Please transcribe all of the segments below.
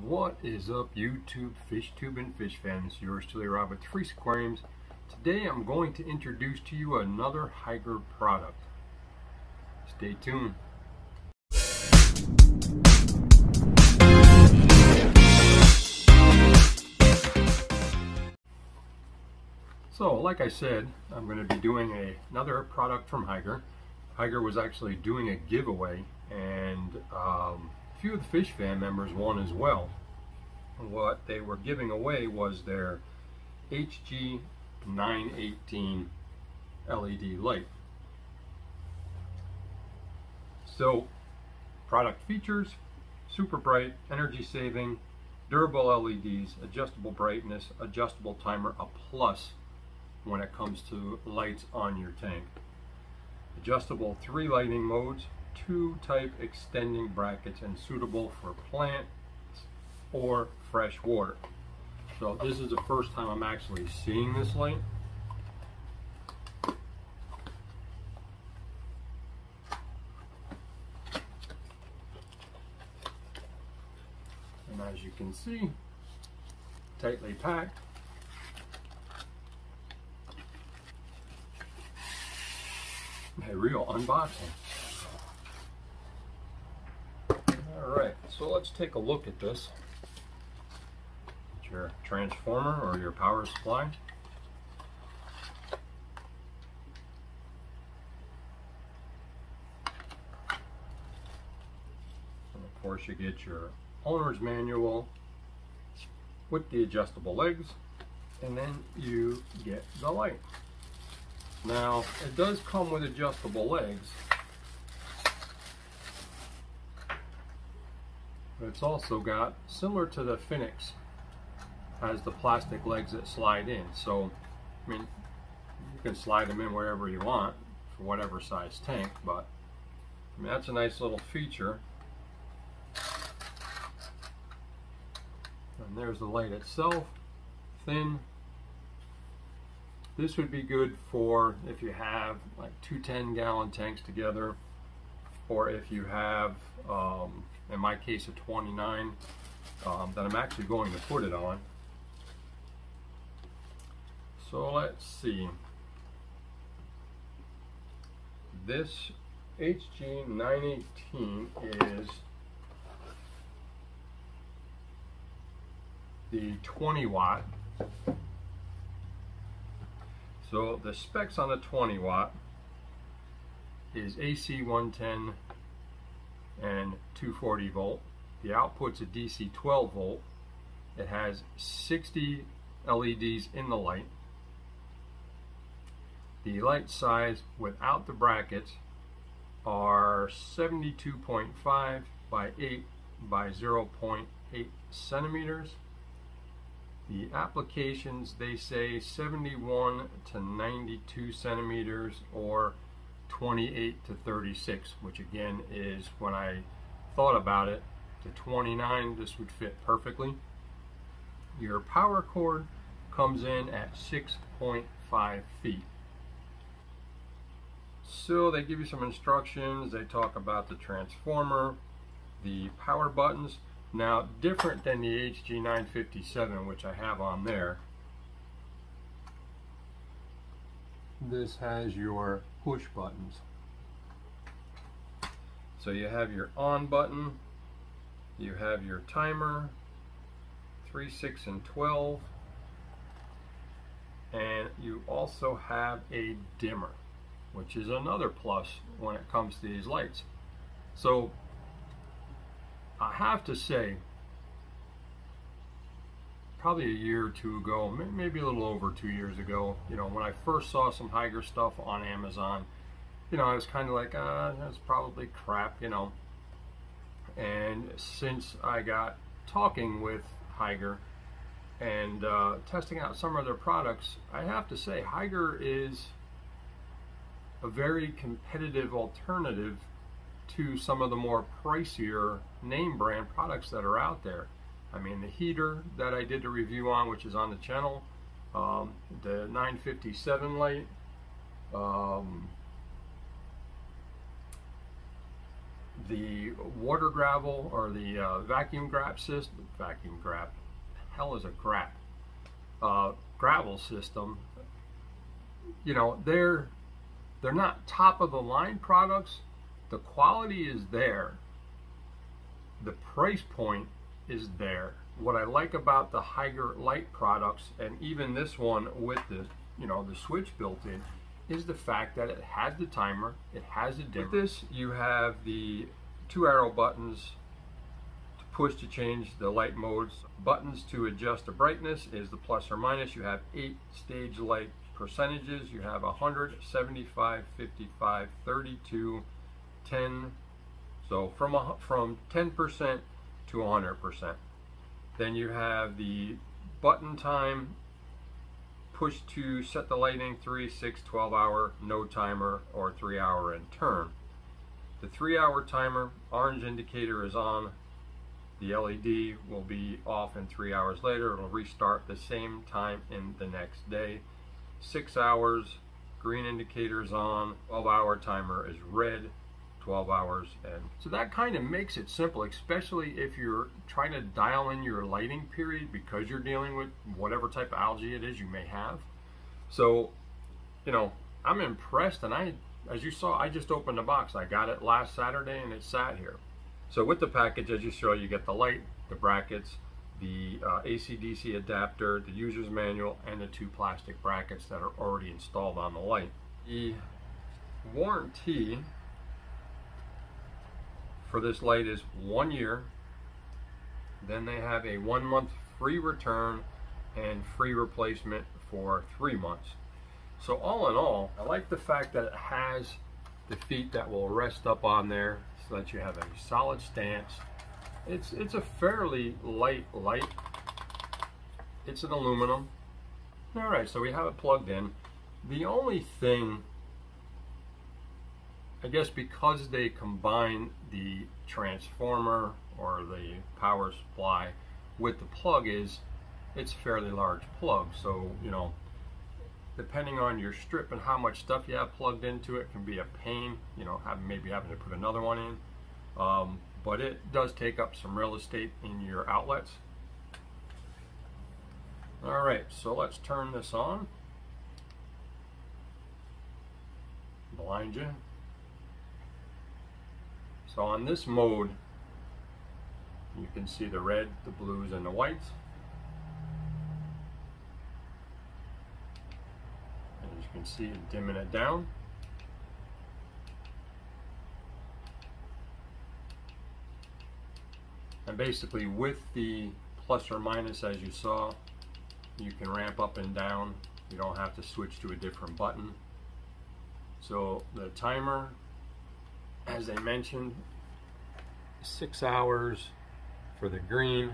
What is up, YouTube, fish tube and fish fans? Yours truly, Rob with Freaks Aquariums. Today I'm going to introduce to you another hygger product. Stay tuned. So, like I said, I'm going to be doing another product from Hygger. Hygger was actually doing a giveaway, and a few of the fish fan members won as well. What they were giving away was their HG-918 LED light. So, product features: super bright, energy saving, durable LEDs, adjustable brightness, adjustable timer, a plus when it comes to lights on your tank. Adjustable 3 lighting modes, 2 type extending brackets, and suitable for plants or fresh water. So this is the first time I'm actually seeing this light. And as you can see, tightly packed. A real unboxing. Alright, so let's take a look at this. It's your transformer or your power supply. And of course you get your owner's manual with the adjustable legs, and then you get the light. Now, it does come with adjustable legs, but it's also got, similar to the Phoenix, has the plastic legs that slide in. So, I mean, you can slide them in wherever you want for whatever size tank, but I mean, that's a nice little feature. And there's the light itself, thin. This would be good for if you have like 2 10-gallon tanks together, or if you have, in my case, a 29 that I'm actually going to put it on. So let's see. This HG-918 is the 20 watt. So the specs on the 20 watt is AC 110 and 240 volt. The output's a DC 12 volt. It has 60 LEDs in the light. The light size without the brackets are 72.5 by 8 by 0.8 centimeters. The applications, they say 71 to 92 centimeters or 28 to 36, which again is, when I thought about it, to 29, this would fit perfectly. Your power cord comes in at 6.5 feet. So they give you some instructions. They talk about the transformer, the power buttons. Now, different than the HG-957, which I have on there, this has your push buttons. So you have your on button, you have your timer, 3, 6, and 12, and you also have a dimmer, which is another plus when it comes to these lights. So I have to say, probably a year or two ago, maybe a little over 2 years ago, you know, when I first saw some hygger stuff on Amazon, you know, I was kind of like, that's probably crap, you know. And since I got talking with Hygger and testing out some of their products, I have to say Hygger is a very competitive alternative to some of the more pricier name brand products that are out there. I mean, the heater that I did a review on, which is on the channel, the 957 light, the water gravel or the vacuum grab system, hell is a grab, gravel system, you know, they're not top of the line products. The quality is there. The price point is there. What I like about the Hygger light products, and even this one with the, you know, the switch built in, is the fact that it has the timer, it has a dimmer. With this, you have the 2 arrow buttons to push to change the light modes. Buttons to adjust the brightness is the plus or minus. You have 8 stage light percentages. You have 100, 75, 55, 32, 10. So from 10% to 100%. Then you have the button time, push to set the lighting, 3, 6, 12 hour, no timer, or 3 hour and turn. The 3 hour timer, orange indicator is on. The LED will be off in 3 hours later. It'll restart the same time in the next day. 6 hours, green indicator is on. 12 hour timer is red. 12 hours. And so that kind of makes it simple, especially if you're trying to dial in your lighting period because you're dealing with whatever type of algae it is you may have. So, you know, I'm impressed, and as you saw, I just opened the box. I got it last Saturday and it sat here. So with the package, as you saw, you get the light, the brackets, the AC/DC adapter, the user's manual, and the 2 plastic brackets that are already installed on the light. The warranty for this light is 1 year. Then they have a 1 month free return and free replacement for 3 months. So all in all, I like the fact that it has the feet that will rest up on there so that you have a solid stance. It's a fairly light light. It's an aluminum. All right, so we have it plugged in. The only thing, I guess, because they combine the transformer or the power supply with the plug, is it's a fairly large plug. So, you know, depending on your strip and how much stuff you have plugged into it, can be a pain, you know, maybe having to put another one in. But it does take up some real estate in your outlets. All right, so let's turn this on. Blind you. So on this mode, you can see the red, the blues, and the whites. And as you can see, it's dimming it down. And basically with the plus or minus, as you saw, you can ramp up and down. You don't have to switch to a different button. So the timer, as I mentioned, 6 hours for the green.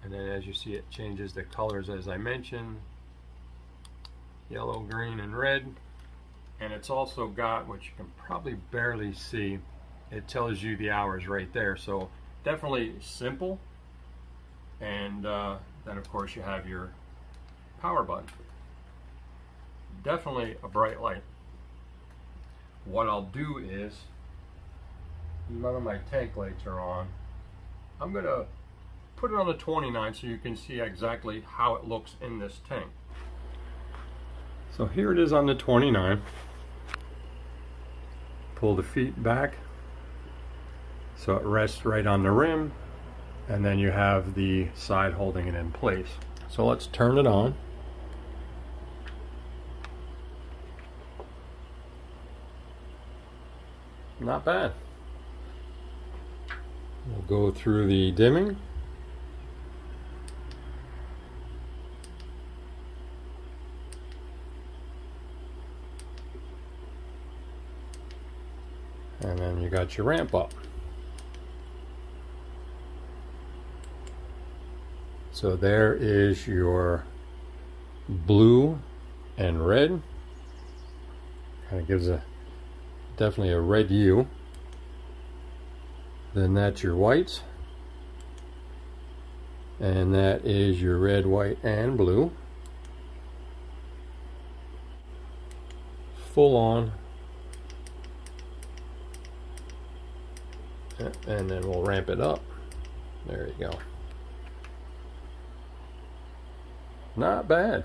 And then as you see, it changes the colors as I mentioned, yellow, green, and red. And it's also got, which you can probably barely see, it tells you the hours right there. So definitely simple. And then of course you have your power button. Definitely a bright light. What I'll do is, none of my tank lights are on. I'm gonna put it on the 29 so you can see exactly how it looks in this tank. So here it is on the 29. Pull the feet back so it rests right on the rim, and then you have the side holding it in place. So let's turn it on. Not bad. We'll go through the dimming. And then you got your ramp up. So there is your blue and red. Kind of gives a definitely a red hue. Then that's your whites. And that is your red, white, and blue. full on, and then we'll ramp it up. There you go. Not bad.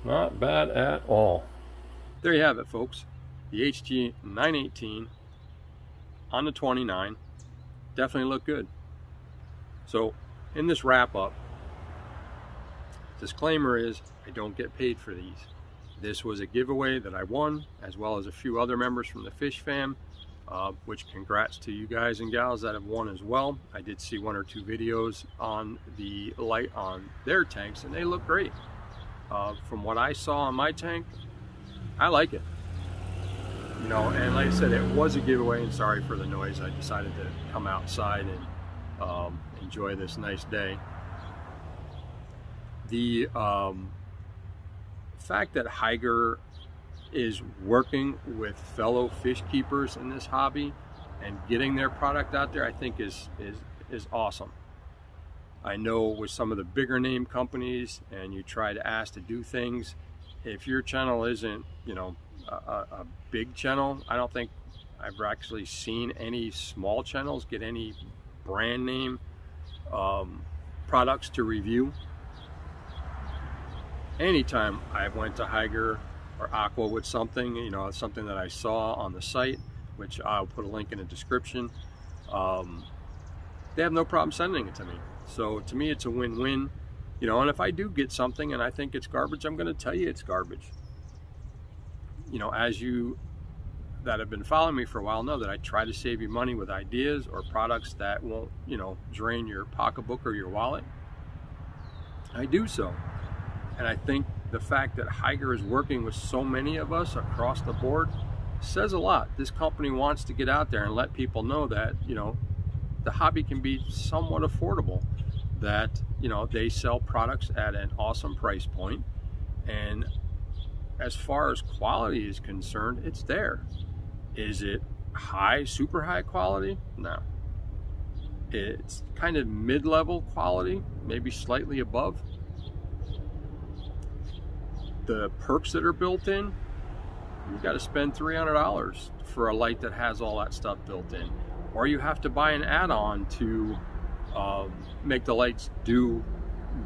Not bad at all. There you have it, folks. The HG-918 on the 29. Definitely look good. So in this wrap up, disclaimer is I don't get paid for these. This was a giveaway that I won, as well as a few other members from the Fish Fam, which congrats to you guys and gals that have won as well. I did see 1 or 2 videos on the light on their tanks, and they look great. From what I saw on my tank, I like it. You know, and like I said, it was a giveaway, and sorry for the noise. I decided to come outside and enjoy this nice day. The fact that Hygger is working with fellow fish keepers in this hobby and getting their product out there, I think is awesome. I know with some of the bigger name companies, and you try to ask to do things, if your channel isn't, you know, a big channel, I don't think I've actually seen any small channels get any brand name products to review. Anytime I went to Hygger or Aqua with something, you know, something that I saw on the site, which I'll put a link in the description, they have no problem sending it to me. So to me, it's a win-win, you know. And if I do get something and I think it's garbage, I'm going to tell you it's garbage. You know, as you that have been following me for a while know that I try to save you money with ideas or products that won't, you know, drain your pocketbook or your wallet. I do so. And I think the fact that Hygger is working with so many of us across the board says a lot. This company wants to get out there and let people know that, you know, the hobby can be somewhat affordable, that, you know, they sell products at an awesome price point, and as far as quality is concerned, it's there. Is it high, super high quality? No. It's kind of mid-level quality, maybe slightly above. The perks that are built in, you got to spend $300 for a light that has all that stuff built in, or you have to buy an add-on to make the lights do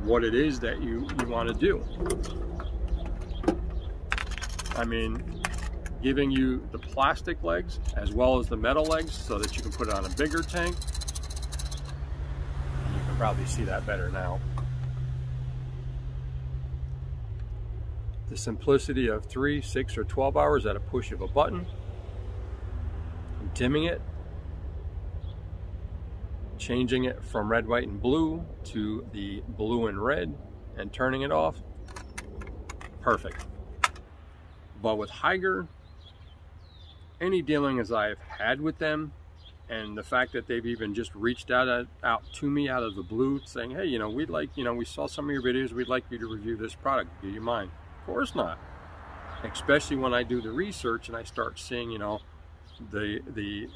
what it is that you want to do. I mean, giving you the plastic legs as well as the metal legs so that you can put it on a bigger tank. You can probably see that better now. The simplicity of 3, 6, or 12 hours at a push of a button. And dimming it, changing it from red, white, and blue to the blue and red, and turning it off. Perfect. But with Hygger, any dealings I've had with them, and the fact that they've even just reached out to me out of the blue saying, hey, you know, we'd like, you know, we saw some of your videos, we'd like you to review this product. Do you mind? Of course not. Especially when I do the research and I start seeing, you know, the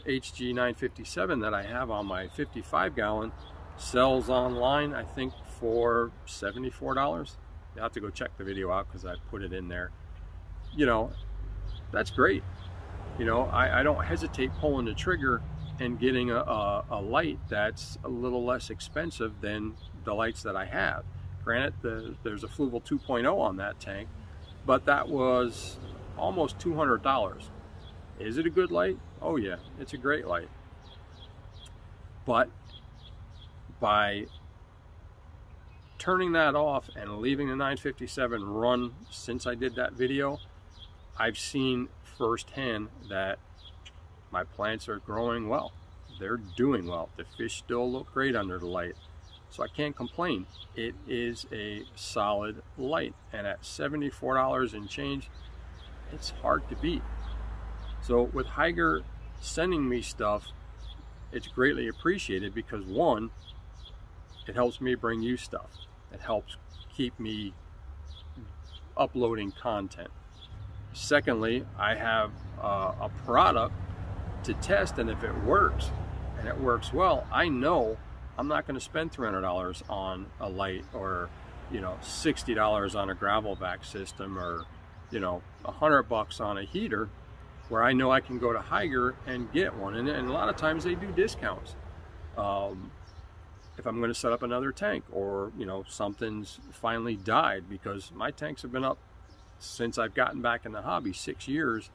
HG-957 that I have on my 55-gallon sells online, I think, for $74. You have to go check the video out because I put it in there. You know, that's great. You know, I don't hesitate pulling the trigger and getting a light that's a little less expensive than the lights that I have. Granted, there's a Fluval 2.0 on that tank, but that was almost $200. Is it a good light? Oh yeah, it's a great light. But by turning that off and leaving the 957 run since I did that video, I've seen firsthand that my plants are growing well. They're doing well. The fish still look great under the light. So I can't complain. It is a solid light. And at $74 and change, it's hard to beat. So with Hygger sending me stuff, it's greatly appreciated because, one, it helps me bring you stuff. It helps keep me uploading content. Secondly, I have a product to test, and if it works, and it works well, I know I'm not going to spend $300 on a light or you know, $60 on a gravel vac system, or, you know, $100 on a heater, where I know I can go to Hygger and get one. And a lot of times they do discounts. If I'm going to set up another tank, or, you know, something's finally died, because my tanks have been up since I've gotten back in the hobby, 6 years.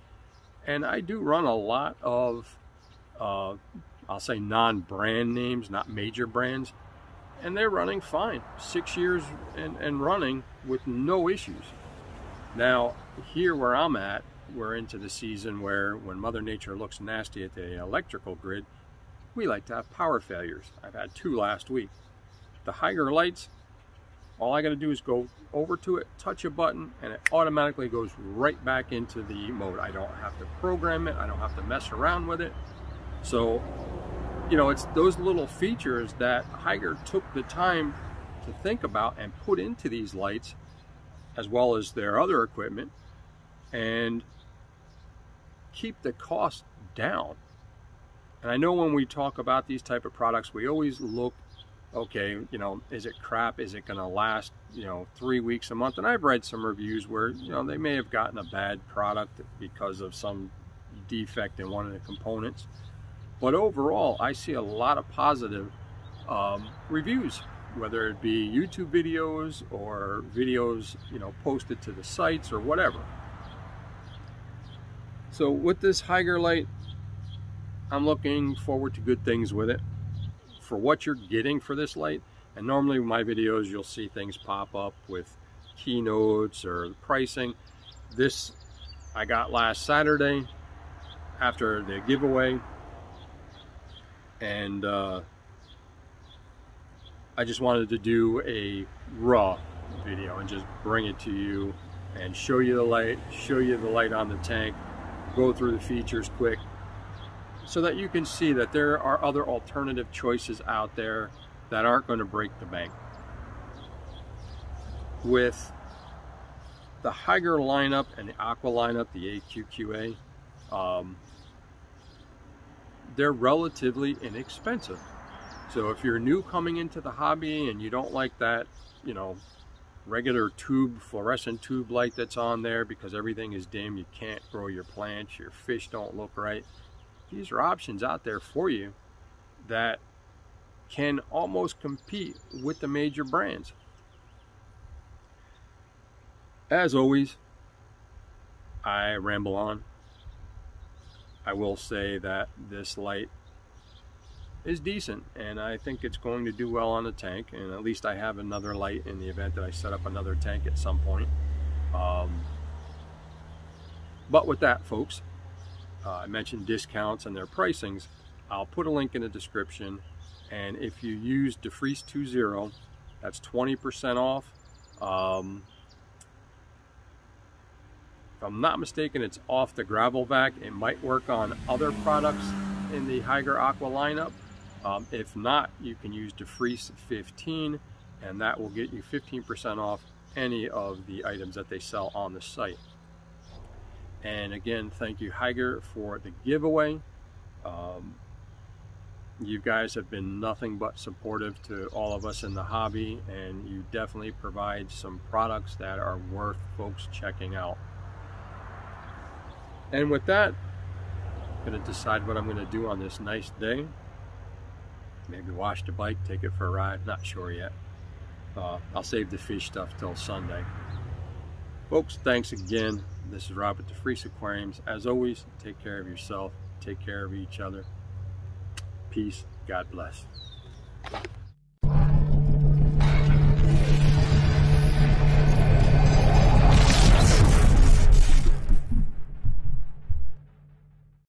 And I do run a lot of, I'll say non-brand names, not major brands. And they're running fine, 6 years and running with no issues. Now, here where I'm at, we're into the season where, when Mother Nature looks nasty at the electrical grid, we like to have power failures. I've had 2 last week. The Hygger lights, all I got to do is go over to it, touch a button, and it automatically goes right back into the mode. I don't have to program it. I don't have to mess around with it. So, you know, it's those little features that Hygger took the time to think about and put into these lights, as well as their other equipment, and keep the cost down. And I know when we talk about these type of products, we always look, okay, you know, is it crap? Is it going to last, you know, 3 weeks, a month? And I've read some reviews where, you know, they may have gotten a bad product because of some defect in one of the components. But overall, I see a lot of positive reviews, whether it be YouTube videos or videos, you know, posted to the sites or whatever. So with this Hygger light, I'm looking forward to good things with it. For what you're getting for this light, and normally in my videos you'll see things pop up with keynotes or pricing. This I got last Saturday after the giveaway, and I just wanted to do a raw video and just bring it to you and show you the light on the tank, go through the features quick, so that you can see that there are other alternative choices out there that aren't going to break the bank. With the Hygger lineup and the Aqua lineup, the AQQA, they're relatively inexpensive. So if you're new coming into the hobby and you don't like that, you know, regular tube, fluorescent tube light that's on there because everything is dim, you can't grow your plants, your fish don't look right, these are options out there for you that can almost compete with the major brands. As always, I ramble on. I will say that this light is decent, and I think it's going to do well on the tank, and at least I have another light in the event that I set up another tank at some point. But with that, folks, I mentioned discounts and their pricings. I'll put a link in the description, and if you use DeFreeze20, that's 20% off. If I'm not mistaken, it's off the gravel vac. It might work on other products in the Hygger Aqua lineup. If not, you can use DeFreeze15, and that will get you 15% off any of the items that they sell on the site. And again, thank you, Hygger, for the giveaway. You guys have been nothing but supportive to all of us in the hobby, and you definitely provide some products that are worth folks checking out. And with that, I'm going to decide what I'm going to do on this nice day. Maybe wash the bike, take it for a ride, not sure yet. I'll save the fish stuff till Sunday. Folks, thanks again. This is Rob at DeFreeze Aquariums. As always, take care of yourself, take care of each other. Peace, God bless.